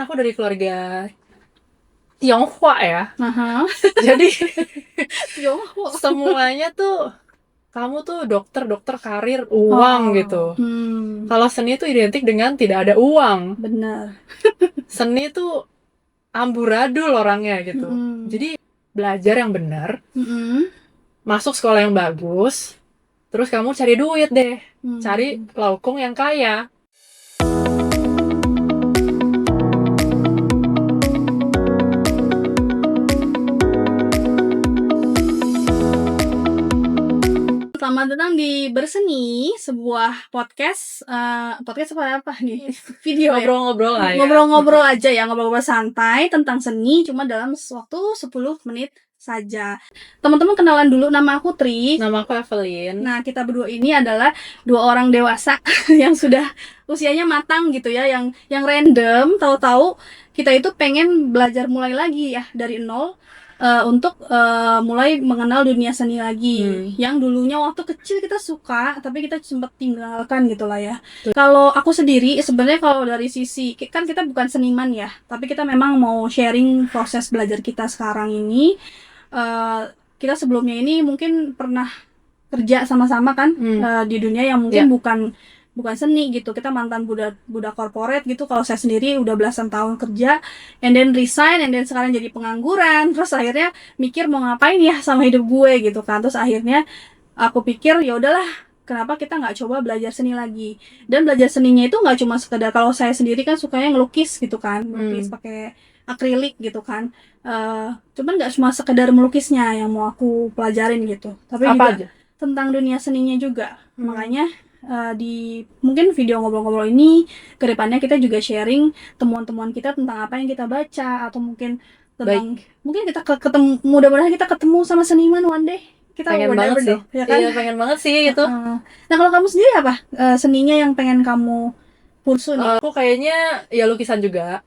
Aku dari keluarga Tionghoa ya. Aha. Jadi Tionghoa. semuanya tuh kamu tuh dokter karir, uang gitu. Kalau seni itu identik dengan tidak ada uang. Benar. Seni tuh amburadul orangnya gitu. Jadi belajar yang benar, masuk sekolah yang bagus, terus kamu cari duit deh. Cari laukung yang kaya. Selamat datang di Berseni, sebuah podcast podcast apa nih? Video ya? Ngobrol-ngobrol lah ya. Ngobrol-ngobrol aja ya, ngobrol-ngobrol santai tentang seni, cuma dalam waktu 10 menit saja. Teman-teman kenalan dulu, nama aku Tri. Nama aku Evelyn. Nah, kita berdua ini adalah dua orang dewasa yang sudah usianya matang gitu ya, yang random, tahu-tahu kita itu pengen belajar mulai lagi ya dari nol. Untuk mulai mengenal dunia seni lagi, yang dulunya waktu kecil kita suka tapi kita sempat tinggalkan gitu lah ya. Kalau aku sendiri sebenarnya, kalau dari sisi kan kita bukan seniman ya, tapi kita memang mau sharing proses belajar kita sekarang ini. Kita sebelumnya ini mungkin pernah kerja sama-sama kan, di dunia yang mungkin bukan seni gitu. Kita mantan budak korporat gitu. Kalau saya sendiri udah belasan tahun kerja, and then resign, and then sekarang jadi pengangguran. Terus akhirnya mikir mau ngapain ya sama hidup gue gitu kan. Terus akhirnya aku pikir ya udahlah, kenapa kita nggak coba belajar seni lagi. Dan belajar seninya itu nggak cuma sekedar, kalau saya sendiri kan sukanya ngelukis gitu kan, melukis pakai akrilik gitu kan. Cuman nggak cuma sekedar melukisnya yang mau aku pelajarin gitu, tapi Apa juga aja? tentang dunia seninya juga. Makanya di mungkin video ngobrol-ngobrol ini kedepannya kita juga sharing temuan-temuan kita tentang apa yang kita baca, atau mungkin tentang mungkin kita ketemu, mudah-mudahan kita ketemu sama seniman one day. Kita pengen banget sih dong, ya kan? Iya, pengen banget sih gitu. Nah, kalau kamu sendiri apa seninya yang pengen kamu pursu nih? Aku kayaknya ya lukisan juga,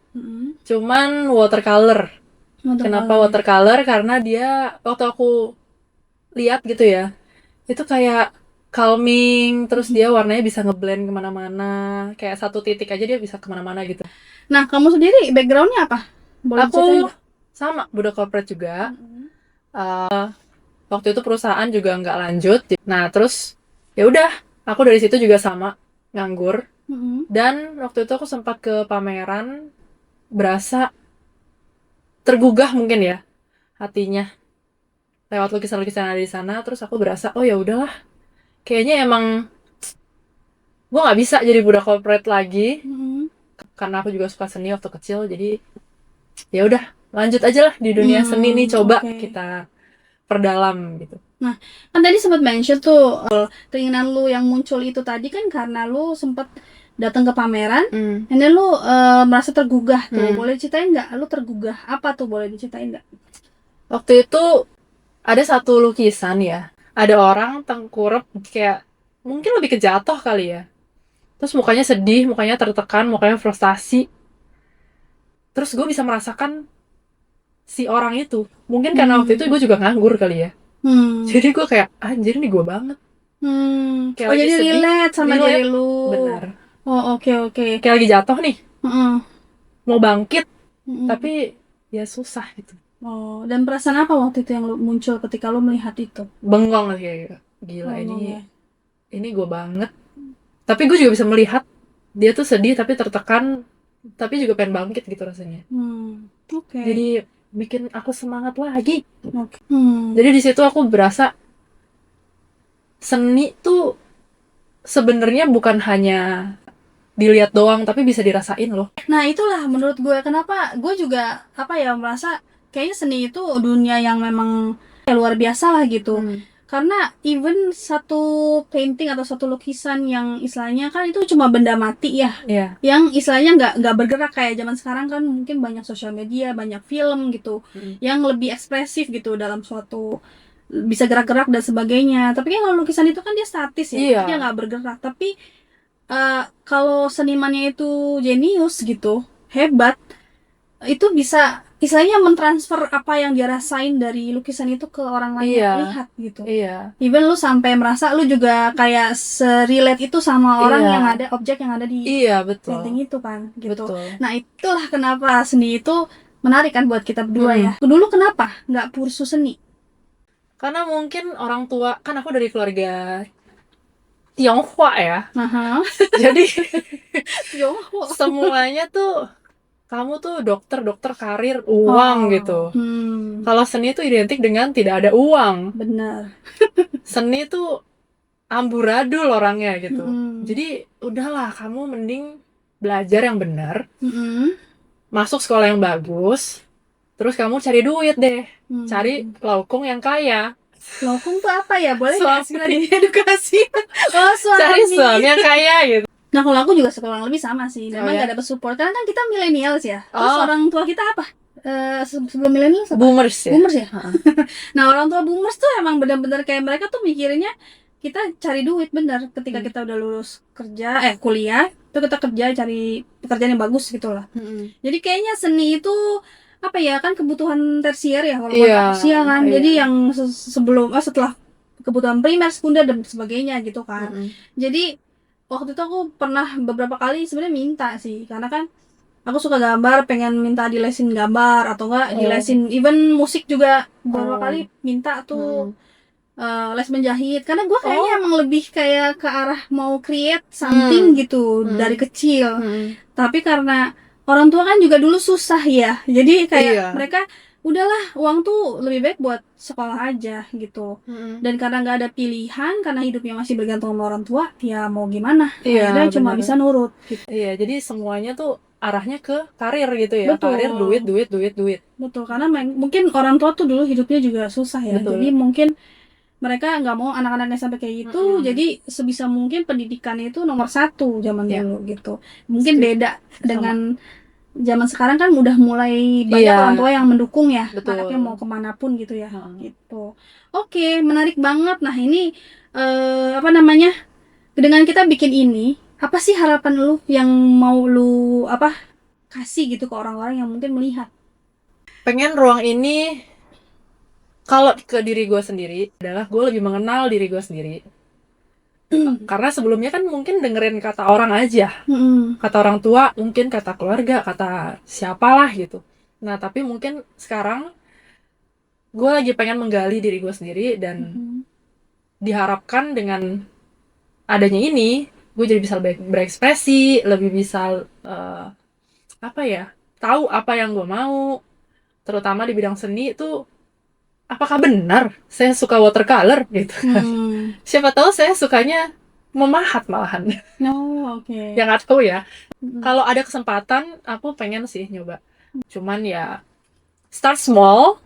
cuman watercolor. Kenapa watercolor? Karena dia waktu aku lihat gitu ya, itu kayak calming, terus dia warnanya bisa ngeblend kemana-mana, kayak satu titik aja dia bisa kemana-mana gitu. Nah, kamu sendiri backgroundnya apa? Boleh diceritain Aku nggak? sama budak corporate juga. Waktu itu perusahaan juga nggak lanjut. Nah terus ya udah, aku dari situ juga sama nganggur. Dan waktu itu aku sempat ke pameran, berasa tergugah mungkin ya hatinya lewat lukisan-lukisan yang ada di sana. Terus aku berasa, oh ya udahlah, kayaknya emang gue nggak bisa jadi budak corporate lagi, karena aku juga suka seni waktu kecil. Jadi ya udah, lanjut aja lah di dunia seni nih, coba kita perdalam gitu. Nah, kan tadi sempat mention tuh keinginan lu yang muncul itu tadi kan karena lu sempat datang ke pameran, and then lu merasa tergugah tuh. Boleh ceritain nggak? Lu tergugah apa tuh? Boleh diceritain nggak? Waktu itu ada satu lukisan ya, ada orang tengkurap kayak mungkin lebih kejatuh kali ya. Terus mukanya sedih, mukanya tertekan, mukanya frustasi. Terus gue bisa merasakan si orang itu. Mungkin karena waktu itu gue juga nganggur kali ya. Jadi gue kayak, anjir nih gue banget. Kayak Oh, lagi jadi sedih, relate sama diri lu. Benar. Oh, oke. Kayak lagi jatuh nih, mau bangkit, tapi ya susah gitu. Oh, dan perasaan apa waktu itu yang lu muncul ketika lu melihat itu? Bengong kayak, gila ini gue banget. Tapi gue juga bisa melihat dia tuh sedih tapi tertekan, tapi juga pengen bangkit gitu rasanya. Jadi bikin aku semangat lagi. Jadi di situ aku berasa seni tuh sebenarnya bukan hanya dilihat doang, tapi bisa dirasain loh. Nah, itulah menurut gue kenapa gue juga merasa kayaknya seni itu dunia yang memang luar biasa lah gitu. Karena even satu painting atau satu lukisan yang istilahnya kan itu cuma benda mati ya, yang istilahnya nggak bergerak kayak zaman sekarang kan. Mungkin banyak sosial media, banyak film gitu yang lebih ekspresif gitu dalam suatu, bisa gerak-gerak dan sebagainya. Tapi kan kalau lukisan itu kan dia statis ya, dia nggak bergerak. Tapi kalau senimannya itu jenius gitu, hebat, itu bisa istilahnya mentransfer apa yang dia rasain dari lukisan itu ke orang lain yang lihat gitu. Iya. Even lu sampai merasa lu juga kayak se-relate itu sama orang yang ada, objek yang ada di painting itu kan gitu. Betul. Nah itulah kenapa seni itu menarik kan buat kita berdua ya. Dulu kenapa nggak kursus seni? Karena mungkin orang tua, kan aku dari keluarga Tionghoa ya. Jadi semuanya tuh kamu tuh dokter karir, uang gitu. Kalau seni tuh identik dengan tidak ada uang. Benar. Seni tuh amburadul orangnya gitu. Jadi udahlah, kamu mending belajar yang benar, masuk sekolah yang bagus, terus kamu cari duit deh, cari laukung yang kaya. Laukung tuh apa ya? Boleh suami edukasi. Suami. Cari suami yang kaya gitu. Nah kalau aku juga kurang lebih sama sih. Memang gak dapet support karena kan kita millennials ya. Terus orang tua kita apa? Sebelum millennials apa? Boomers ya. Nah orang tua boomers tuh emang benar-benar kayak mereka tuh mikirnya kita cari duit bener ketika kita udah lulus kerja, kuliah, itu kita kerja cari pekerjaan yang bagus gitu lah. Jadi kayaknya seni itu apa ya, kan kebutuhan tersier ya kalau manusia kan. Jadi yang setelah kebutuhan primer, sekunder dan sebagainya gitu kan. Jadi waktu itu aku pernah beberapa kali sebenarnya minta sih, karena kan aku suka gambar, pengen minta dilesin gambar atau enggak dilesin, even musik juga beberapa kali minta tuh les menjahit, karena gue kayaknya emang lebih kayak ke arah mau create something gitu dari kecil. Tapi karena orang tua kan juga dulu susah ya, jadi kayak mereka udahlah, uang tuh lebih baik buat sekolah aja gitu. Dan karena nggak ada pilihan, karena hidupnya masih bergantung sama orang tua, ya mau gimana, akhirnya cuma bisa nurut gitu. Jadi semuanya tuh arahnya ke karir gitu ya. Betul. Karir, duit. Betul, karena mungkin orang tua tuh dulu hidupnya juga susah ya. Betul. Jadi mungkin mereka nggak mau anak-anaknya sampai kayak gitu. Jadi sebisa mungkin pendidikan itu nomor 1 zaman dulu gitu. Mungkin beda dengan zaman sekarang kan udah mulai banyak orang tua yang mendukung ya. Betul. Anaknya mau kemanapun gitu ya. Gitu. Oke, menarik banget. Nah ini dengan kita bikin ini, apa sih harapan lu yang mau lu kasih gitu ke orang-orang yang mungkin melihat? Pengen ruang ini, kalau ke diri gue sendiri adalah gue lebih mengenal diri gue sendiri. Karena sebelumnya kan mungkin dengerin kata orang aja, kata orang tua, mungkin kata keluarga, kata siapalah gitu. Nah tapi mungkin sekarang gue lagi pengen menggali diri gue sendiri, dan diharapkan dengan adanya ini gue jadi bisa lebih berekspresi, lebih bisa tahu apa yang gue mau, terutama di bidang seni itu. Apakah benar saya suka watercolor gitu? Siapa tahu saya sukanya memahat malahan. Ya nggak tahu ya. Kalau ada kesempatan, aku pengen sih nyoba. Cuman ya start small.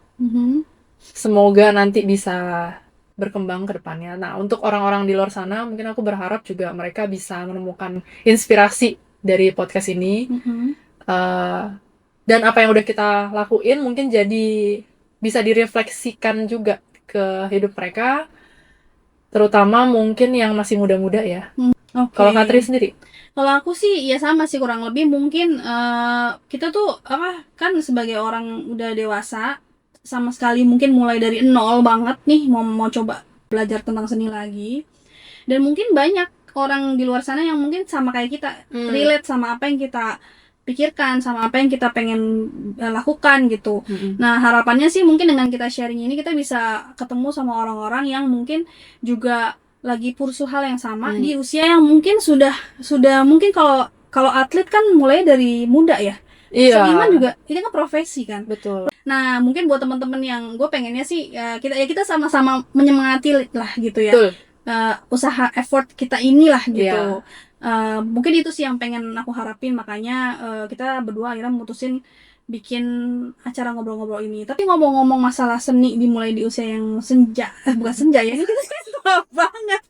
Semoga nanti bisa berkembang ke depannya. Nah, untuk orang-orang di luar sana, mungkin aku berharap juga mereka bisa menemukan inspirasi dari podcast ini. Dan apa yang udah kita lakuin mungkin jadi bisa direfleksikan juga ke hidup mereka, terutama mungkin yang masih muda-muda ya. Kalau Katri sendiri? Kalau aku sih ya sama sih, kurang lebih mungkin kita tuh kan sebagai orang udah dewasa, sama sekali mungkin mulai dari nol banget nih, mau coba belajar tentang seni lagi. Dan mungkin banyak orang di luar sana yang mungkin sama kayak kita, relate sama apa yang kita pikirkan, sama apa yang kita pengen lakukan gitu. Nah harapannya sih mungkin dengan kita sharing ini, kita bisa ketemu sama orang-orang yang mungkin juga lagi pursu hal yang sama di usia yang mungkin sudah mungkin kalau atlet kan mulai dari muda ya. Seniman juga ini kan profesi kan. Betul. Nah mungkin buat teman-teman yang gue pengennya sih kita sama-sama menyemangati lah gitu ya. Usaha effort kita inilah gitu. Mungkin itu sih yang pengen aku harapin, makanya kita berdua akhirnya memutusin bikin acara ngobrol-ngobrol ini. Tapi ngomong-ngomong masalah seni dimulai di usia yang bukan senja ya, ini kita tua banget,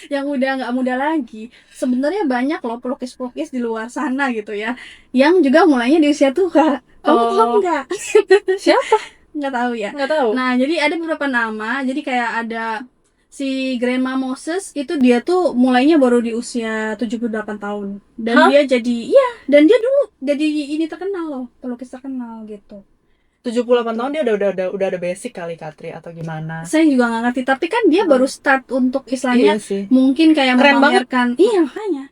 yang udah nggak muda lagi. Sebenarnya banyak loh pelukis-pelukis di luar sana gitu ya, yang juga mulainya di usia tua. Kamu tahu nggak? Siapa? Nggak tahu ya. Nggak tahu. Nah jadi ada beberapa nama, jadi kayak ada si Grandma Moses, itu dia tuh mulainya baru di usia 78 tahun. Dan dia jadi, dan dia dulu jadi ini terkenal loh, pelukis terkenal gitu. 78 tahun dia udah ada basic kali Katri atau gimana. Saya juga nggak ngerti, tapi kan dia baru start untuk istilahnya Iya sih. mungkin kayak Keren memamerkan. Iya, makanya.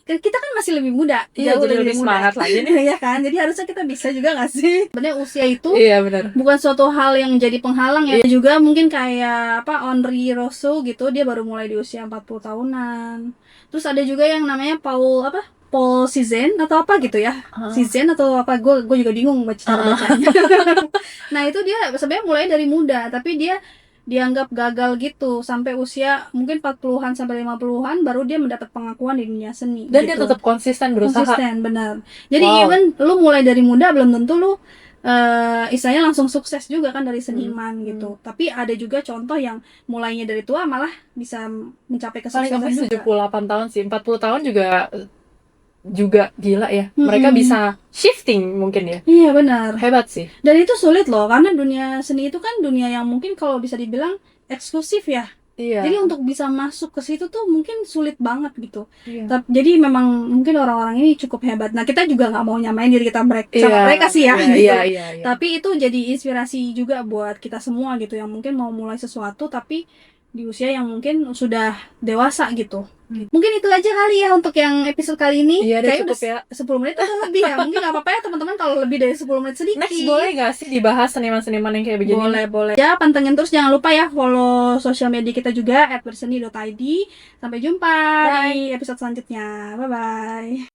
Kita kan masih lebih muda, Iya, jauh jadi lebih muda. semangat lagi nih. Iya kan, jadi harusnya kita bisa juga nggak sih? Sebenarnya usia itu Iya benar. bukan suatu hal yang jadi penghalang ya. Juga mungkin kayak Henri Rousseau gitu, dia baru mulai di usia 40 tahunan. Terus ada juga yang namanya Paul Cézanne atau apa gitu ya. Cézanne atau apa, gue juga bingung cara bacanya. Nah, itu dia sebenarnya mulai dari muda, tapi dia dianggap gagal gitu sampai usia mungkin 40-an sampai 50-an baru dia mendapat pengakuan di dunia seni. Dan gitu. dia tetap konsisten berusaha. Konsisten, benar. Jadi even lu mulai dari muda belum tentu lu istilahnya langsung sukses juga kan dari seniman gitu. Tapi ada juga contoh yang mulainya dari tua malah bisa mencapai kesuksesan Paling juga. 78 tahun sih, 40 tahun juga gila ya. Mereka bisa shifting mungkin ya. Iya, benar. Hebat sih. Dan itu sulit loh, karena dunia seni itu kan dunia yang mungkin kalau bisa dibilang eksklusif ya. Iya. Jadi untuk bisa masuk ke situ tuh mungkin sulit banget gitu. Iya. Jadi memang mungkin orang-orang ini cukup hebat. Nah, kita juga nggak mau nyamain diri kita sama mereka sih ya. Gitu. Iya. Tapi itu jadi inspirasi juga buat kita semua gitu, yang mungkin mau mulai sesuatu tapi di usia yang mungkin sudah dewasa gitu. Mungkin itu aja kali ya untuk yang episode kali ini. Iya, Kayaknya cukup udah ya. 10 menit atau lebih ya. Mungkin nggak apa-apa ya teman-teman kalau lebih dari 10 menit sedikit. Next boleh nggak sih dibahas seniman-seniman yang kayak begini? Boleh. Ya, pantengin terus, jangan lupa ya follow sosial media kita juga @berseni.id. Sampai jumpa di episode selanjutnya. Bye-bye.